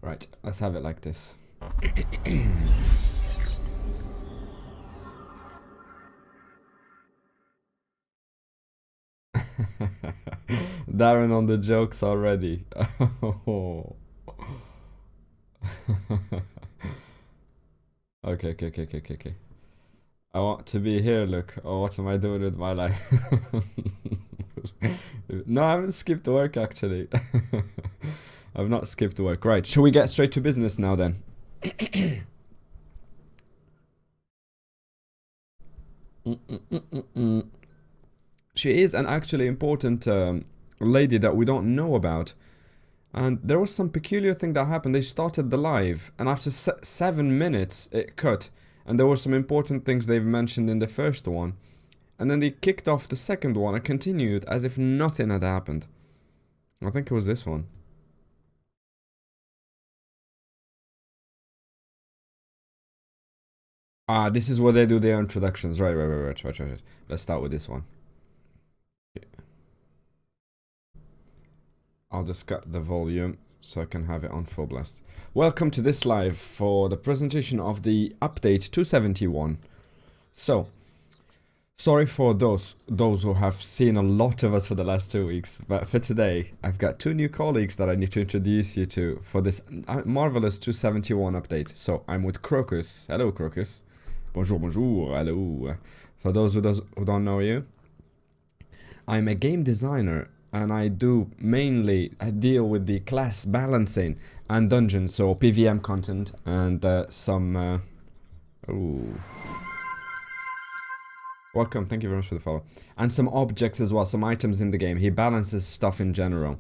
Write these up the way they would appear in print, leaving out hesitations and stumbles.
Right, let's have it like this. Darren on the jokes already. Okay. I want to be here, look. Oh, what am I doing with my life? No, I haven't skipped work actually. I've not skipped work. Right, shall we get straight to business now then? She is an actually important lady that we don't know about. And there was some peculiar thing that happened. They started the live, and after 7 minutes, it cut. And there were some important things they've mentioned in the first one. And then they kicked off the second one and continued as if nothing had happened. I think it was this one. Ah, this is where they do their introductions. Right. Let's start with this one. I'll just cut the volume so I can have it on full blast. Welcome to this live for the presentation of the update 271. So, sorry for those who have seen a lot of us for the last 2 weeks, but for today, I've got two new colleagues that I need to introduce you to for this marvelous 271 update. So, I'm with Crocus. Hello, Crocus. Bonjour, hello. For those who don't know you, I'm a game designer, and I deal with the class balancing and dungeons, so PVM content and some. Welcome, thank you very much for the follow. And some objects as well, some items in the game. He balances stuff in general.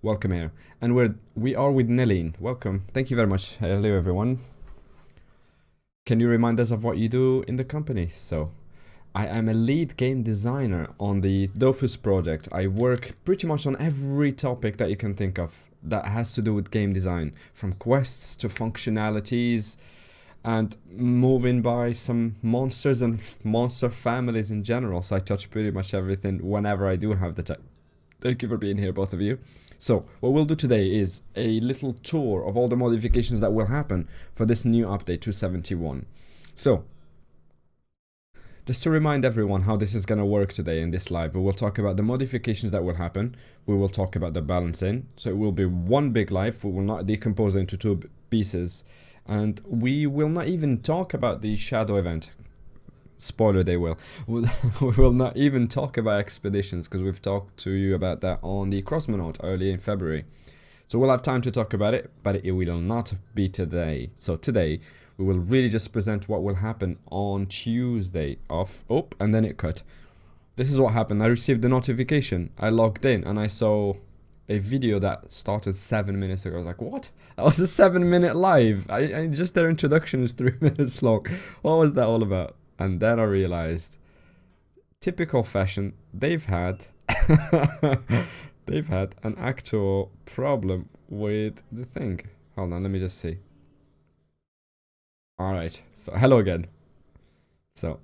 Welcome here. And we are with Neline. Welcome. Thank you very much. Hello everyone. Can you remind us of what you do in the company? So, I am a lead game designer on the Dofus project. I work pretty much on every topic that you can think of that has to do with game design, from quests to functionalities, and moving by some monsters and monster families in general. So I touch pretty much everything whenever I do have the time. Thank you for being here, both of you. So what we'll do today is a little tour of all the modifications that will happen for this new update 271. So, just to remind everyone how this is going to work today in this live, we will talk about the modifications that will happen. We will talk about the balancing. So it will be one big live. We will not decompose it into two pieces. And we will not even talk about the shadow event. Spoiler, they will. We will not even talk about expeditions, because we've talked to you about that on the Crossmonaut early in February. So we'll have time to talk about it, but it will not be today. So today, we will really just present what will happen on Tuesday and then it cut. This is what happened. I received the notification. I logged in and I saw a video that started 7 minutes ago. I was like, what? That was a 7-minute live. I just their introduction is 3 minutes long. What was that all about? And then I realized, typical fashion, they've had an actual problem with the thing. Hold on, let me just see. Alright, so hello again. So,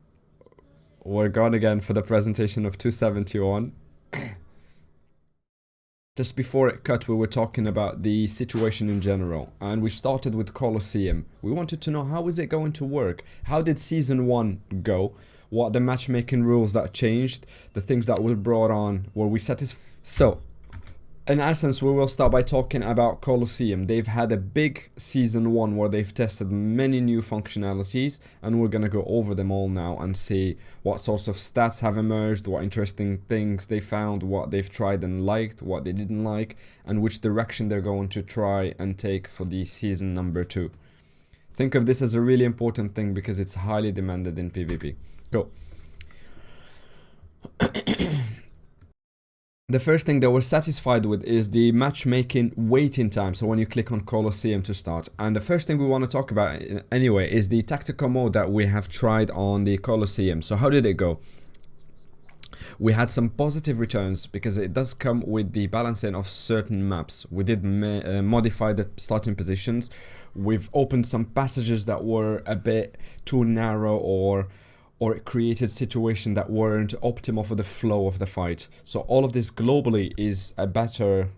we're gone again for the presentation of 271. Just before it cut, we were talking about the situation in general, and we started with Kolossium. We wanted to know, how is it going to work? How did Season 1 go? What the matchmaking rules that changed? The things that were brought on? Were we satisfied? So, in essence, we will start by talking about Kolossium. They've had a big Season 1 where they've tested many new functionalities, and we're going to go over them all now and see what sorts of stats have emerged, what interesting things they found, what they've tried and liked, what they didn't like, and which direction they're going to try and take for the Season number 2. Think of this as a really important thing because it's highly demanded in PvP. Go. The first thing that we're satisfied with is the matchmaking waiting time. So when you click on Kolossium to start. And the first thing we want to talk about anyway is the tactical mode that we have tried on the Kolossium. So how did it go? We had some positive returns because it does come with the balancing of certain maps. We did modify the starting positions. We've opened some passages that were a bit too narrow, or it created situations that weren't optimal for the flow of the fight. So all of this globally is a better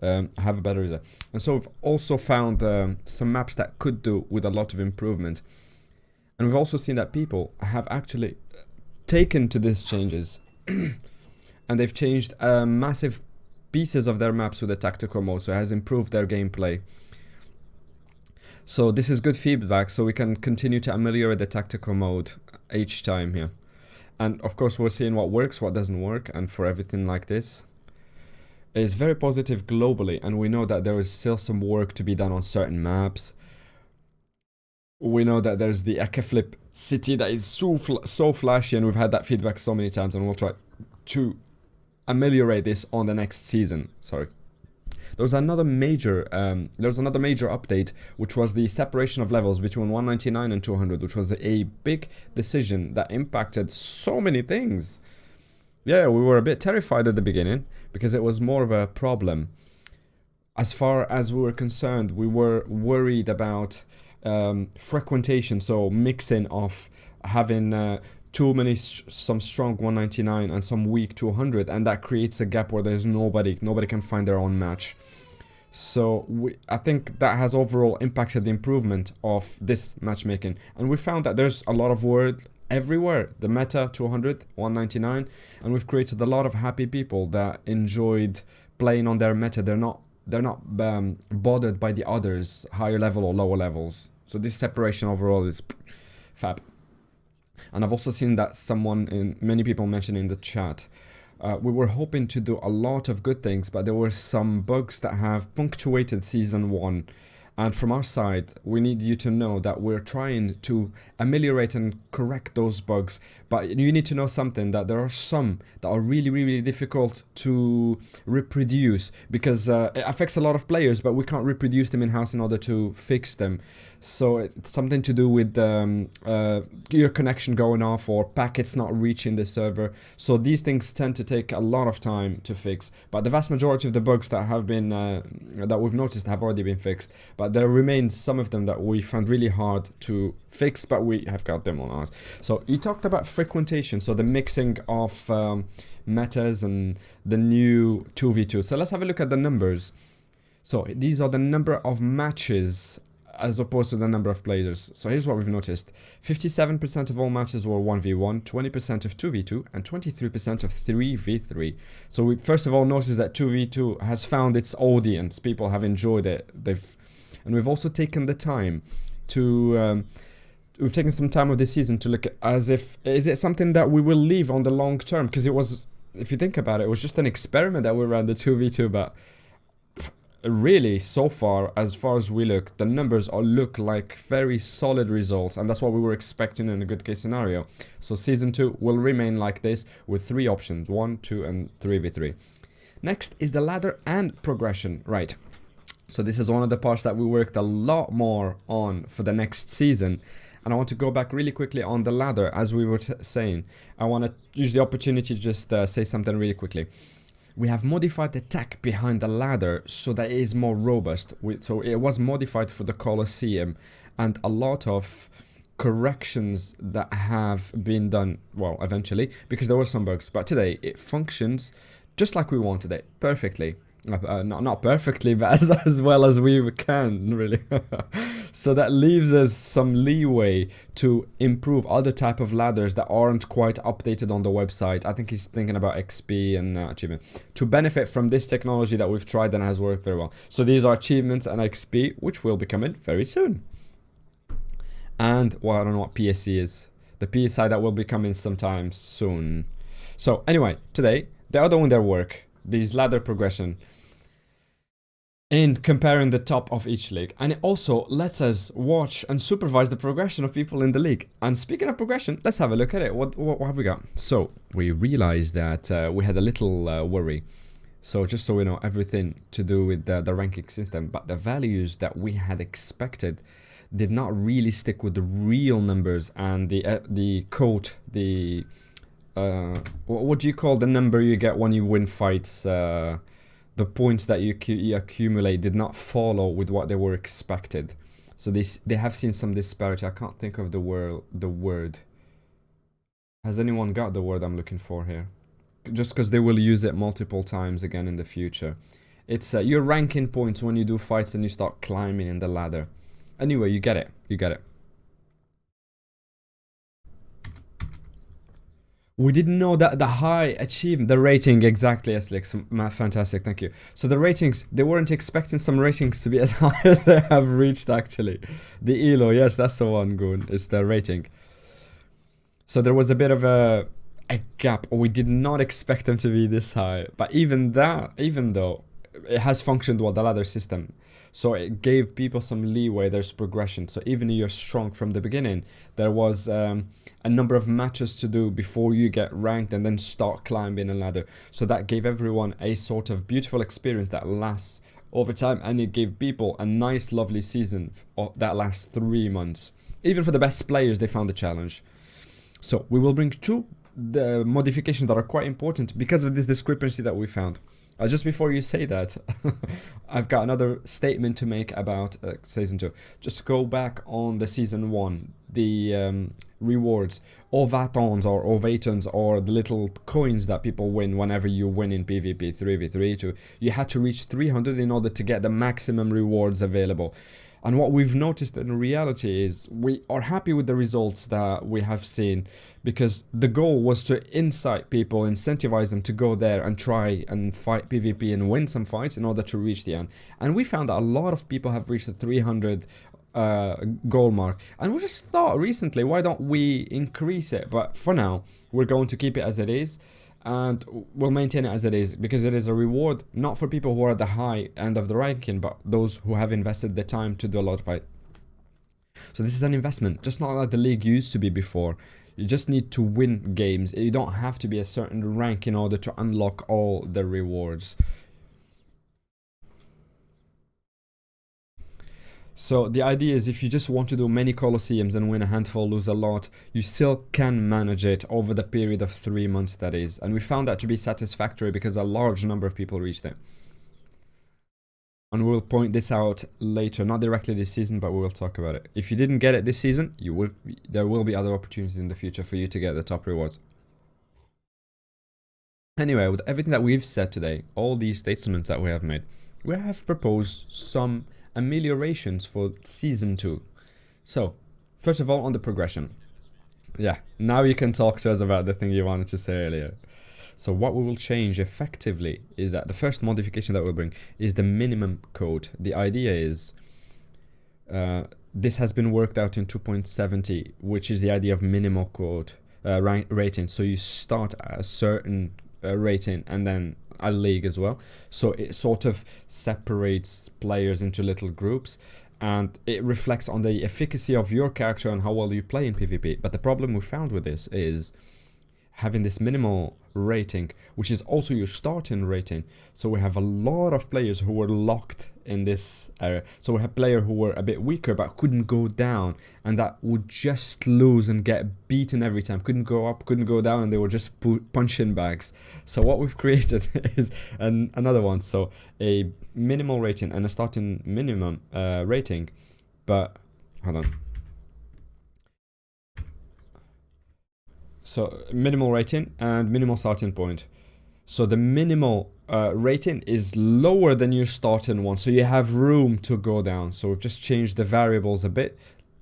have a better result. And so we've also found some maps that could do with a lot of improvement. And we've also seen that people have actually taken to these changes and they've changed massive pieces of their maps with the tactical mode, so it has improved their gameplay. So this is good feedback, so we can continue to ameliorate the tactical mode each time here. And of course we're seeing what works, what doesn't work, and for everything like this. It's very positive globally, and we know that there is still some work to be done on certain maps. We know that there's the Ekeflip city that is so flashy, and we've had that feedback so many times, and we'll try to ameliorate this on the next season. Sorry. There was another major update, which was the separation of levels between 199 and 200, which was a big decision that impacted so many things. Yeah, we were a bit terrified at the beginning because it was more of a problem. As far as we were concerned, we were worried about frequentation, so mixing of having too many, some strong 199 and some weak 200, and that creates a gap where there's nobody can find their own match. So I think that has overall impacted the improvement of this matchmaking, and we found that there's a lot of word everywhere, the meta 200, 199, and we've created a lot of happy people that enjoyed playing on their meta. They're not bothered by the others, higher level or lower levels. So this separation overall is fab. And I've also seen that many people mentioned in the chat, we were hoping to do a lot of good things, but there were some bugs that have punctuated Season 1. And from our side, we need you to know that we're trying to ameliorate and correct those bugs. But you need to know something, that there are some that are really, really difficult to reproduce because it affects a lot of players, but we can't reproduce them in-house in order to fix them. So it's something to do with your connection going off or packets not reaching the server. So these things tend to take a lot of time to fix. But the vast majority of the bugs that have been that we've noticed have already been fixed. But there remains some of them that we found really hard to fix, but we have got them on ours. So you talked about frequentation, so the mixing of metas and the new 2v2. So let's have a look at the numbers. So these are the number of matches as opposed to the number of players. So here's what we've noticed. 57% of all matches were 1v1, 20% of 2v2, and 23% of 3v3. So we first of all noticed that 2v2 has found its audience. People have enjoyed it. And we've also taken the time to we've taken some time of this season to look at is it something that we will leave on the long term, because it was, if you think about it, it was just an experiment that we ran, the 2v2, but really so far as we look, the numbers look like very solid results, and that's what we were expecting in a good case scenario. So season 2 will remain like this with 3 options, 1, 2 and 3v3. Next is the ladder and progression. Right, so this is one of the parts that we worked a lot more on for the next season, and I want to go back really quickly on the ladder. As we were saying, I want to use the opportunity to just say something really quickly. We have modified the tech behind the ladder so that it is more robust. So it was modified for the Kolossium, and a lot of corrections that have been done, well, eventually, because there were some bugs. But today, it functions just like we wanted it, perfectly. Not perfectly, but as well as we can, really. So that leaves us some leeway to improve other type of ladders that aren't quite updated on the website. I think he's thinking about XP and achievement to benefit from this technology that we've tried and has worked very well. So these are achievements and XP, which will be coming very soon. And, well, I don't know what PSC is. The PSI that will be coming sometime soon. So anyway, today, they are doing their work. These ladder progression in comparing the top of each league, and it also lets us watch and supervise the progression of people in the league. And speaking of progression, let's have a look at it. What have we got? So we realized that we had a little worry. So just so we know, everything to do with the ranking system, but the values that we had expected did not really stick with the real numbers, and the code, what do you call the number you get when you win fights? The points that you accumulate did not follow with what they were expected. So they have seen some disparity. I can't think of the word. Has anyone got the word I'm looking for here? Just because they will use it multiple times again in the future. It's you're ranking points when you do fights and you start climbing in the ladder. Anyway, you get it. You get it. We didn't know that the high achievement, the rating, exactly, Eslex, fantastic, thank you. So the ratings, they weren't expecting some ratings to be as high as they have reached actually. The ELO, yes, that's the one, Goon, it's the rating. So there was a bit of a gap, or we did not expect them to be this high. But even though it has functioned well, the ladder system, so it gave people some leeway, there's progression. So even if you're strong from the beginning, there was a number of matches to do before you get ranked and then start climbing a ladder. So that gave everyone a sort of beautiful experience that lasts over time, and it gave people a nice, lovely season that lasts 3 months. Even for the best players, they found a challenge. So we will bring two the modifications that are quite important because of this discrepancy that we found. Just before you say that, I've got another statement to make about Season 2. Just go back on the Season 1, the rewards, ovatons or ovatons, or the little coins that people win whenever you win in PvP 3v3. You had to reach 300 in order to get the maximum rewards available. And what we've noticed in reality is we are happy with the results that we have seen, because the goal was to incite people, incentivize them to go there and try and fight PvP and win some fights in order to reach the end. And we found that a lot of people have reached the 300 goal mark, and we just thought recently, why don't we increase it? But for now, we're going to keep it as it is, and we'll maintain it as it is, because it is a reward not for people who are at the high end of the ranking, but those who have invested the time to do a lot of fight. So this is an investment, just not like the league used to be before. You just need to win games. You don't have to be a certain rank in order to unlock all the rewards. So the idea is, if you just want to do many Colosseums and win a handful, lose a lot, you still can manage it over the period of 3 months, that is. And we found that to be satisfactory because a large number of people reached it. And we'll point this out later, not directly this season, but we will talk about it. If you didn't get it this season, there will be other opportunities in the future for you to get the top rewards. Anyway, with everything that we've said today, all these statements that we have made, we have proposed some ameliorations for Season 2. So, first of all, on the progression. Yeah, now you can talk to us about the thing you wanted to say earlier. So what we will change effectively is that the first modification that we'll bring is the minimum code. The idea is, this has been worked out in 2.70, which is the idea of minimal code rating. So you start at a certain rating and then a league as well, so it sort of separates players into little groups, and it reflects on the efficacy of your character and how well you play in PvP. But the problem we found with this is having this minimal rating, which is also your starting rating. So we have a lot of players who were locked in this area. So we have players who were a bit weaker but couldn't go down, and that would just lose and get beaten every time. Couldn't go up, couldn't go down, and they were just punching bags. So what we've created is another one. So a minimal rating and a starting minimum rating. But hold on. So minimal rating and minimal starting point. So the minimal rating is lower than your starting one, so you have room to go down. So we've just changed the variables a bit,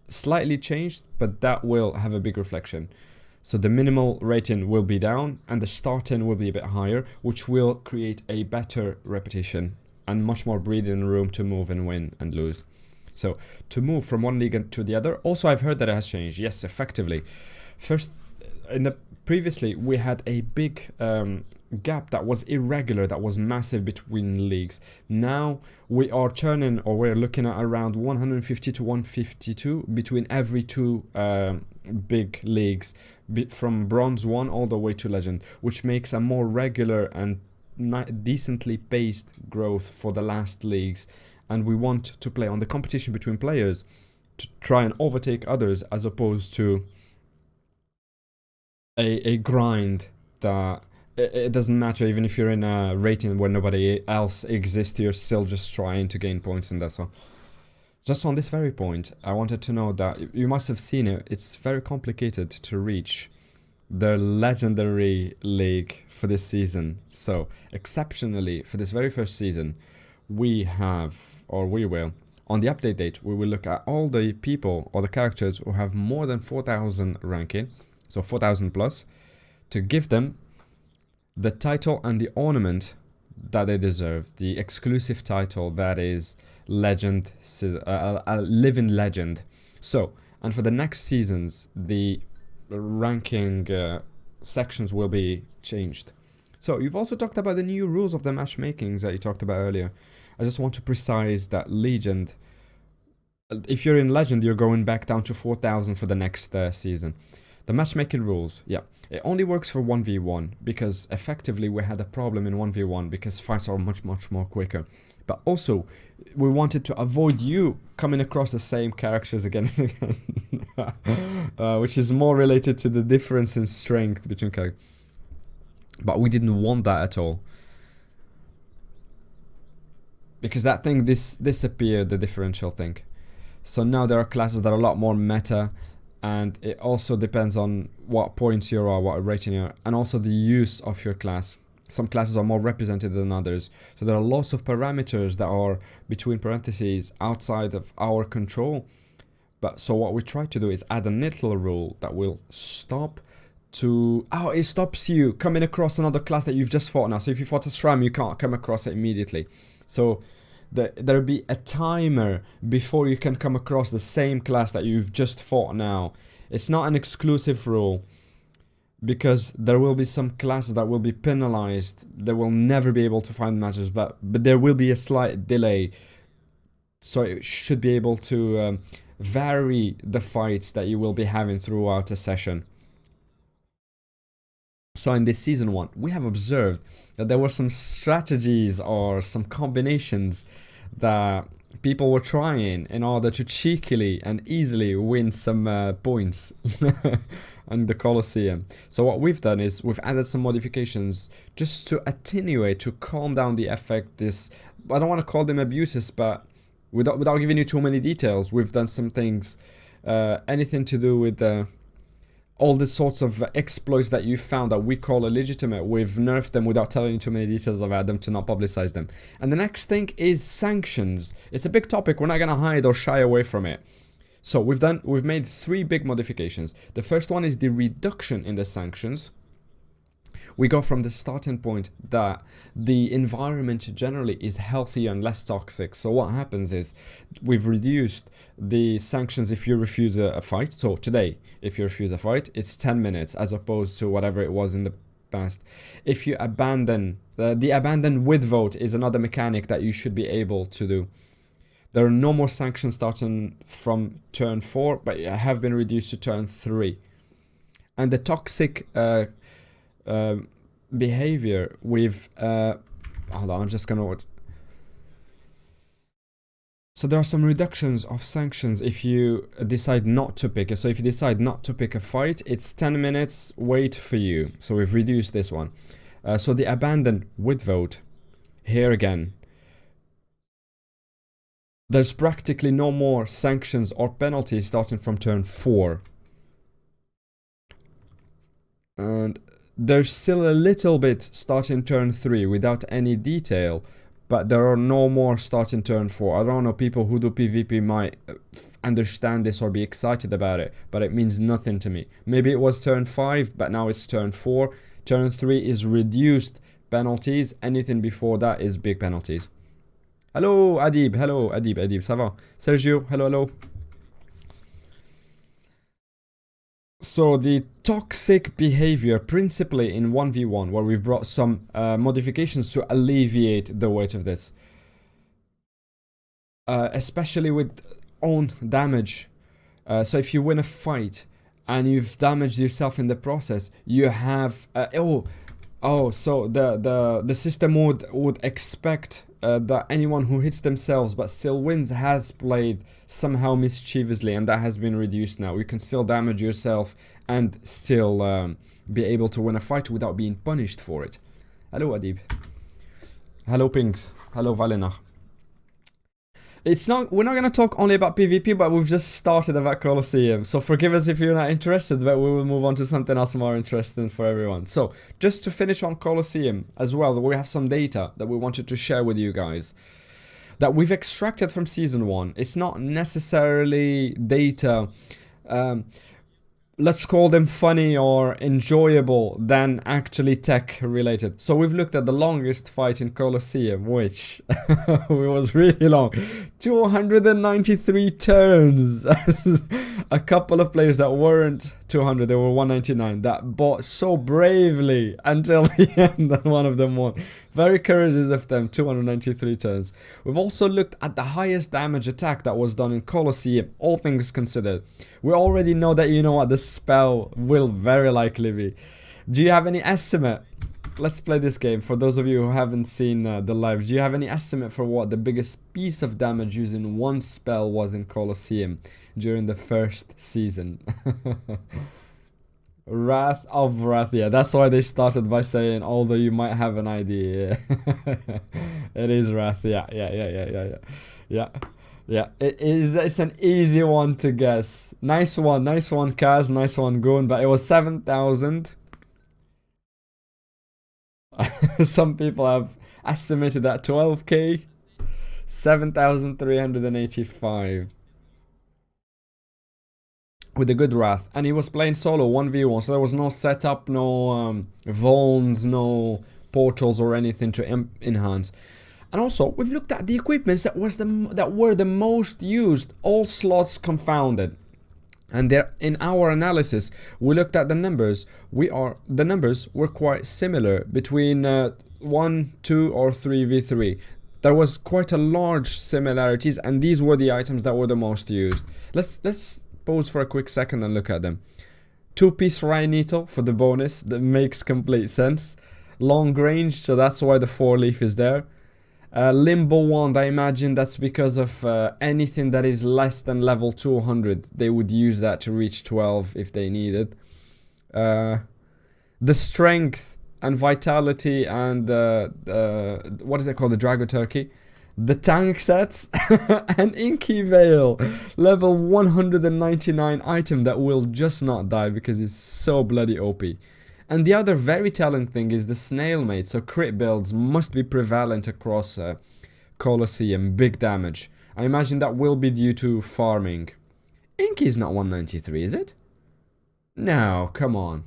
slightly changed, but that will have a big reflection. So the minimal rating will be down and the starting will be a bit higher, which will create a better repetition and much more breathing room to move and win and lose. So to move from one league to the other, also I've heard that it has changed. Yes, effectively. First, previously we had a big gap that was irregular, that was massive between leagues. Now we are turning, or we're looking at around 150 to 152 between every two big leagues, from Bronze 1 all the way to Legend, which makes a more regular and decently paced growth for the last leagues. And we want to play on the competition between players to try and overtake others, as opposed to a grind that it doesn't matter. Even if you're in a rating where nobody else exists, you're still just trying to gain points, and that's all. Just on this very point, I wanted to know that you must have seen it. It's very complicated to reach the legendary league for this season. So exceptionally, for this very first season, we have, or we will, on the update date, we will look at all the people or the characters who have more than 4,000 ranking, so 4,000 plus, to give them the title and the ornament that they deserve, the exclusive title that is legend, a living legend. So, and for the next seasons, the ranking sections will be changed. So you've also talked about the new rules of the matchmakings that you talked about earlier. I just want to precise that Legend, if you're in Legend, you're going back down to 4,000 for the next season. The matchmaking rules, yeah, it only works for 1v1 because effectively we had a problem in 1v1 because fights are much more quicker. But also, we wanted to avoid you coming across the same characters again and again, which is more related to the difference in strength between characters. But we didn't want that at all. Because that thing disappeared, the differential thing. So now there are classes that are a lot more meta, and it also depends on what points you are, what rating you are, and also the use of your class. Some classes are more represented than others. So there are lots of parameters that are, between parentheses, outside of our control. But so what we try to do is add a little rule that will stop to... Oh, it stops you coming across another class that you've just fought now. So if you fought a SRAM, you can't come across it immediately. So there'll be a timer before you can come across the same class that you've just fought now. It's not an exclusive rule, because there will be some classes that will be penalized. They will never be able to find matches, but there will be a slight delay. So it should be able to vary the fights that you will be having throughout a session. So in this season 1, we have observed that there were some strategies or some combinations that people were trying in order to cheekily and easily win some points on the Kolossium. So what we've done is we've added some modifications just to attenuate, to calm down the effect. I don't want to call them abuses, but without giving you too many details, we've done some things, anything to do with all the sorts of exploits that you found that we call illegitimate. We've nerfed them without telling you too many details about them to not publicize them. And the next thing is sanctions. It's a big topic. We're not going to hide or shy away from it. So we've made 3 big modifications. The first one is the reduction in the sanctions. We go from the starting point that the environment generally is healthier and less toxic. So what happens is we've reduced the sanctions if you refuse a fight. So today, if you refuse a fight, it's 10 minutes as opposed to whatever it was in the past. If you abandon, the abandon with vote is another mechanic that you should be able to do. There are no more sanctions starting from turn 4, but have been reduced to turn 3. And the toxic behavior with hold on, I'm just gonna... So there are some reductions of sanctions if you decide not to pick it. So if you decide not to pick a fight, it's 10 minutes wait for you. So we've reduced this one. So the abandon with vote, here again, there's practically no more sanctions or penalties starting from turn 4. And there's still a little bit starting turn 3 without any detail, but there are no more starting turn 4. I don't know, people who do PvP might understand this or be excited about it, but it means nothing to me. Maybe it was turn 5, but now it's turn 4. Turn 3 is reduced penalties. Anything before that is big penalties. Hello Adib, hello Adib, ça va? Sergio, hello. So the toxic behavior, principally in 1v1, where we've brought some modifications to alleviate the weight of this. Especially with own damage. So if you win a fight and you've damaged yourself in the process, you have... so the system would expect that anyone who hits themselves but still wins has played somehow mischievously, and that has been reduced now. You can still damage yourself and still be able to win a fight without being punished for it. Hello Adib. Hello Pinks. Hello Valena. We're not going to talk only about PvP, but we've just started about Kolossium. So forgive us if you're not interested, but we will move on to something else more interesting for everyone. So just to finish on Kolossium as well, we have some data that we wanted to share with you guys. that we've extracted from season 1. It's not necessarily data, let's call them funny or enjoyable, than actually tech related. So we've looked at the longest fight in Kolossium, which was really long, 293 turns. A couple of players that weren't 200, they were 199, that bought so bravely until the end, and one of them won. Very courageous of them, 293 turns. We've also looked at the highest damage attack that was done in Kolossium, all things considered. We already know that, you know what, the spell will very likely be. Do you have any estimate? Let's play this game. For those of you who haven't seen the live, do you have any estimate for what the biggest piece of damage using one spell was in Kolossium during the first season? Wrath of Wrath. Yeah, that's why they started by saying, although you might have an idea. It is Wrath. Yeah. It's an easy one to guess. Nice one, Kaz. Nice one, Goon. But it was 7,000. Some people have estimated that 12k. 7,385. With a good Wrath. And he was playing solo 1v1. So there was no setup, no Vulns, no portals or anything to enhance. And also, we've looked at the equipments that were the most used, all slots confounded. And there, in our analysis, we looked at the numbers. The numbers were quite similar between 1, 2, or 3v3. There was quite a large similarities, and these were the items that were the most used. Let's pause for a quick second and look at them. 2-piece Rhine Needle for the bonus. That makes complete sense. Long range, so that's why the 4-leaf is there. Limbo Wand, I imagine that's because of anything that is less than level 200. They would use that to reach 12 if they needed. The Strength and Vitality and what is it called? The Drago Turkey. The Tank Sets and Inky Veil. Level 199 item that will just not die because it's so bloody OP. And the other very telling thing is the Snail Mate, so crit builds must be prevalent across Kolossium, big damage. I imagine that will be due to farming. Inky's not 193, is it? No, come on.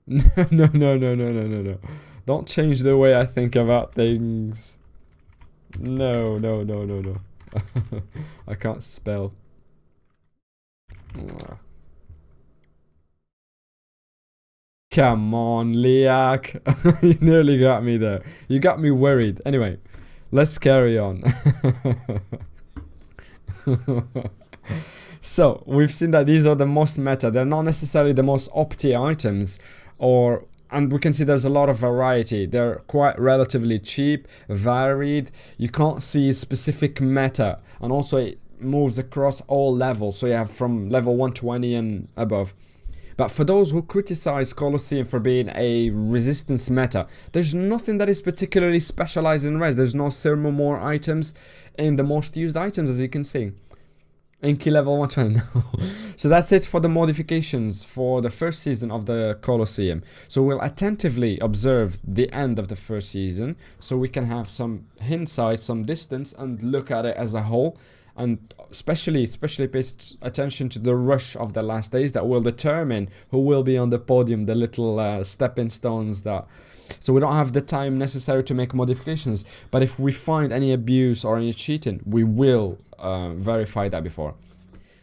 No. Don't change the way I think about things. No. I can't spell. Come on, Liak. You nearly got me there. You got me worried. Anyway, let's carry on. So, we've seen that these are the most meta. They're not necessarily the most op-tier items, and we can see there's a lot of variety. They're quite relatively cheap, varied. You can't see specific meta, and also it moves across all levels. So you have from level 120 and above. But for those who criticize Kolossium for being a resistance meta, there's nothing that is particularly specialized in res. There's no Thermomore items in the most used items, as you can see. Inky level 120. So that's it for the modifications for the first season of the Kolossium. So we'll attentively observe the end of the first season, so we can have some insight, some distance, and look at it as a whole. And especially pay attention to the rush of the last days that will determine who will be on the podium, the little stepping stones that... So we don't have the time necessary to make modifications, but if we find any abuse or any cheating, we will verify that before.